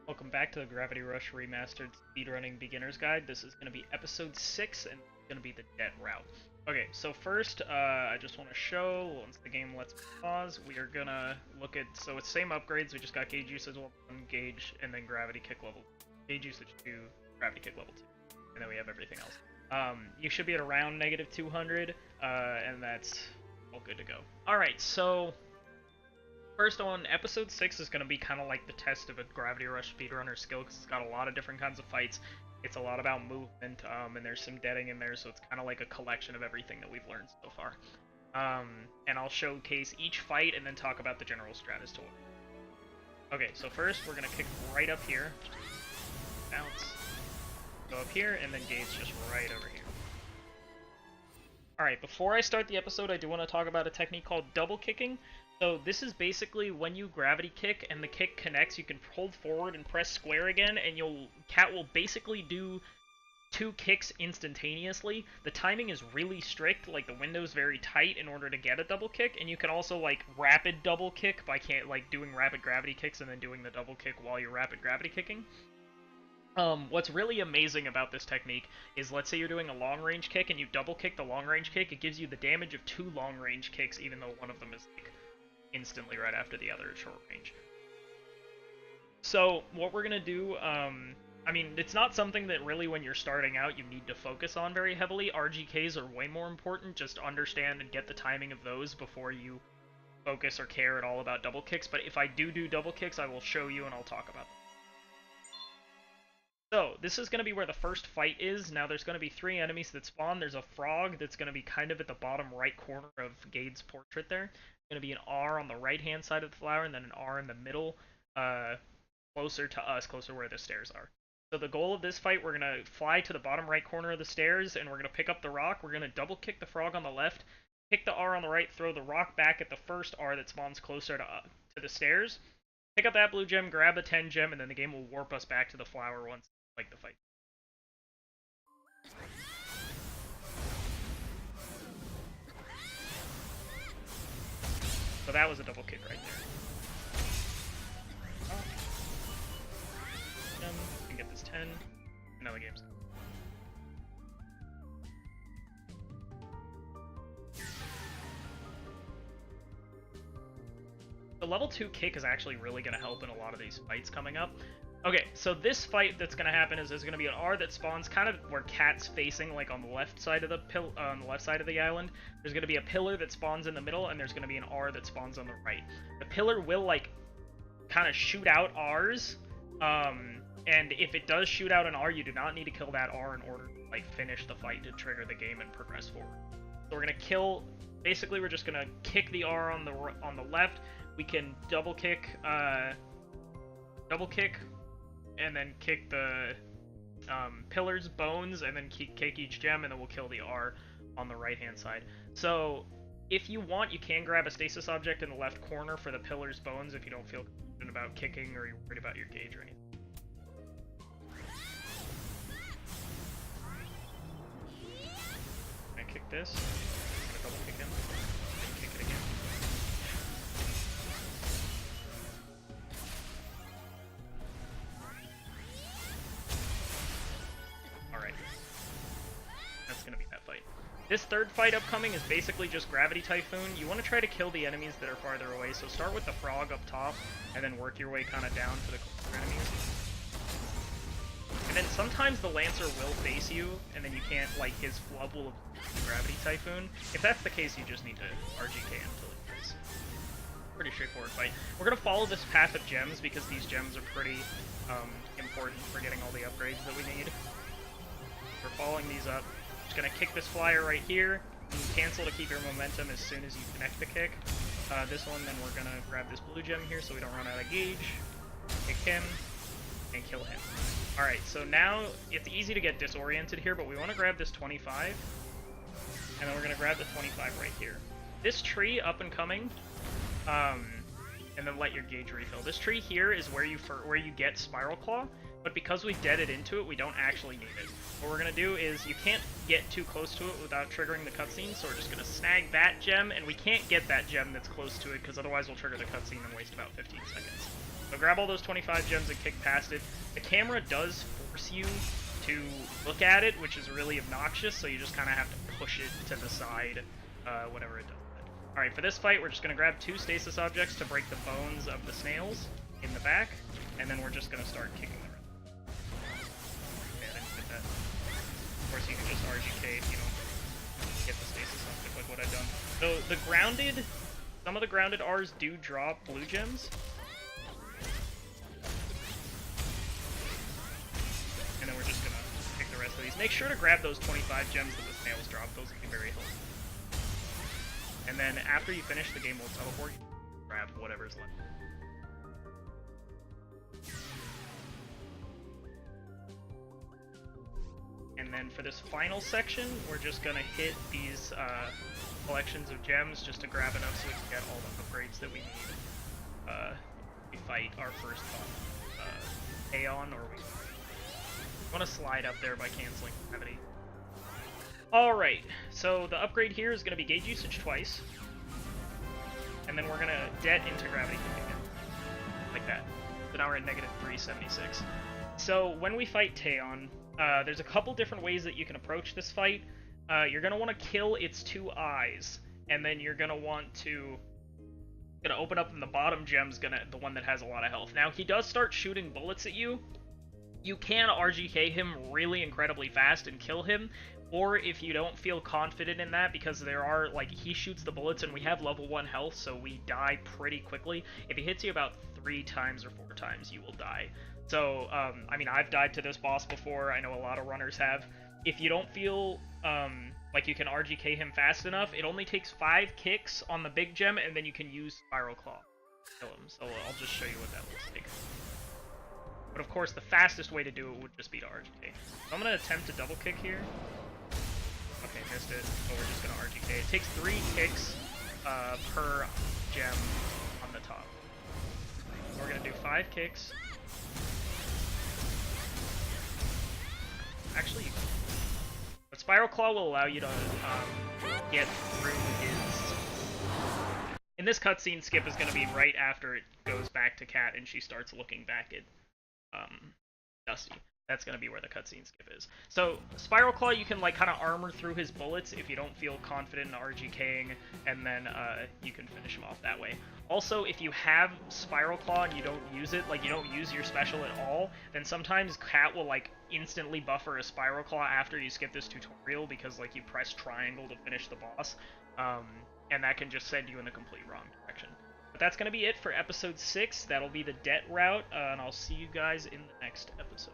Welcome back to the Gravity Rush Remastered Speedrunning Beginner's Guide. This is going to be episode 6, and it's going to be the debt route. Okay, so first, I just want to show, once the game lets me pause, we are going to look at, so it's same upgrades, we just got gauge usage level 1, gauge, and then gravity kick level 2. Gauge usage 2, gravity kick level 2, and then we have everything else. You should be at around negative 200, and that's all good to go. Alright, so first on, episode 6 is going to be kind of like the test of a Gravity Rush speedrunner skill, because it's got a lot of different kinds of fights. It's a lot about movement, and there's some deading in there, so it's kind of like a collection of everything that we've learned so far. And I'll showcase each fight and then talk about the general strat as to what. Okay, so first we're going to kick right up here. Bounce. Go up here, and then gauge just right over here. Alright, before I start the episode, I do want to talk about a technique called double kicking. So this is basically when you gravity kick and the kick connects, you can hold forward and press square again, and Cat will basically do 2 kicks instantaneously. The timing is really strict, like the window's very tight in order to get a double kick, and you can also like rapid double kick by doing rapid gravity kicks and then doing the double kick while you're rapid gravity kicking. What's really amazing about this technique is, let's say you're doing a long-range kick and you double kick the long-range kick, it gives you the damage of 2 long-range kicks, even though one of them is like instantly right after the other at short range. So what we're gonna do, I mean, it's not something that really when you're starting out you need to focus on very heavily. RGKs are way more important. Just understand and get the timing of those before you focus or care at all about double kicks. But if I do double kicks, I will show you and I'll talk about them. So, this is going to be where the first fight is. Now, there's going to be 3 enemies that spawn. There's a frog that's going to be kind of at the bottom right corner of Gade's portrait there. There's going to be an R on the right-hand side of the flower, and then an R in the middle, closer to us, closer where the stairs are. So the goal of this fight, we're going to fly to the bottom right corner of the stairs, and we're going to pick up the rock. We're going to double kick the frog on the left, kick the R on the right, throw the rock back at the first R that spawns closer to the stairs. Pick up that blue gem, grab the 10 gem, and then the game will warp us back to the flower once like the fight. So that was a double kick right there. Oh. You can get this 10. Now the game's done. The level 2 kick is actually really going to help in a lot of these fights coming up. Okay, so this fight that's gonna happen is there's gonna be an R that spawns kind of where Cat's facing, like on the left side of the island. There's gonna be a pillar that spawns in the middle, and there's gonna be an R that spawns on the right. The pillar will like kind of shoot out R's, and if it does shoot out an R, you do not need to kill that R in order to like finish the fight to trigger the game and progress forward. So we're gonna kill. Basically, we're just gonna kick the R on the left. We can double kick, and then kick the pillars, bones, and then kick each gem, and then we'll kill the R on the right-hand side. So, if you want, you can grab a stasis object in the left corner for the pillars, bones, if you don't feel confident about kicking or you're worried about your gauge or anything. I'm gonna kick this. I'm gonna double kick him. And kick it again. This third fight upcoming is basically just Gravity Typhoon. You want to try to kill the enemies that are farther away, so start with the frog up top, and then work your way kind of down to the closer enemies. And then sometimes the Lancer will face you, and then you can't, like, his flub will absorb the Gravity Typhoon. If that's the case, you just need to RGK until it kills. Pretty straightforward fight. We're going to follow this path of gems, because these gems are pretty important for getting all the upgrades that we need. We're following these up. Just gonna kick this flyer right here. You can cancel to keep your momentum as soon as you connect the kick. This one, then we're gonna grab this blue gem here so we don't run out of gauge. Kick him, and kill him. Alright, so now it's easy to get disoriented here, but we want to grab this 25. And then we're gonna grab the 25 right here. This tree up and coming, and then let your gauge refill. This tree here is where you get Spiral Claw, but because we deaded into it, we don't actually need it. What we're going to do is, you can't get too close to it without triggering the cutscene, so we're just going to snag that gem, and we can't get that gem that's close to it, because otherwise we'll trigger the cutscene and waste about 15 seconds. So grab all those 25 gems and kick past it. The camera does force you to look at it, which is really obnoxious, so you just kind of have to push it to the side whenever it does that. Alright, for this fight, we're just going to grab 2 stasis objects to break the bones of the snails in the back, and then we're just going to start kicking them. Okay, I didn't get that. Of course, you can just RGK if you don't get the stasis object like what I've done. So the grounded, some of the grounded Rs do drop blue gems. And then we're just gonna pick the rest of these. Make sure to grab those 25 gems that the snails drop. Those will be very helpful. And then after you finish, the game will teleport you. Grab whatever's left. And then for this final section, we're just gonna hit these collections of gems just to grab enough so we can get all the upgrades that we need. We fight our first Aeon, or we want to slide up there by canceling gravity. Alright, so the upgrade here is going to be gauge usage twice. And then we're going to debt into gravity again. Like that. So now we're at negative 376. So when we fight Taeon, there's a couple different ways that you can approach this fight. You're going to want to kill its 2 eyes. And then you're going to want to open up, and the bottom gem's the one that has a lot of health. Now, he does start shooting bullets at you. You can RGK him really incredibly fast and kill him, or if you don't feel confident in that, because there are, like, he shoots the bullets and we have level 1 health, so we die pretty quickly. If he hits you about 3 times or 4 times, you will die. So, I mean, I've died to this boss before, I know a lot of runners have. If you don't feel, like you can RGK him fast enough, it only takes 5 kicks on the big gem, and then you can use Spiral Claw to kill him. So I'll just show you what that looks like. But of course, the fastest way to do it would just be to RGK. So I'm going to attempt to double kick here. Okay, missed it. So we're just going to RGK. It takes 3 kicks per gem on the top. So we're going to do 5 kicks. Actually, but Spiral Claw will allow you to get through his... In this cutscene, Skip is going to be right after it goes back to Kat and she starts looking back at Dusty. That's going to be where the cutscene skip is. So, Spiral Claw, you can, like, kind of armor through his bullets if you don't feel confident in RGKing, and then you can finish him off that way. Also, if you have Spiral Claw and you don't use it, like, you don't use your special at all, then sometimes Kat will, like, instantly buffer a Spiral Claw after you skip this tutorial, because, like, you press triangle to finish the boss, and that can just send you in the complete wrong direction. But that's going to be it for episode 6. That'll be the debt route, and I'll see you guys in the next episode.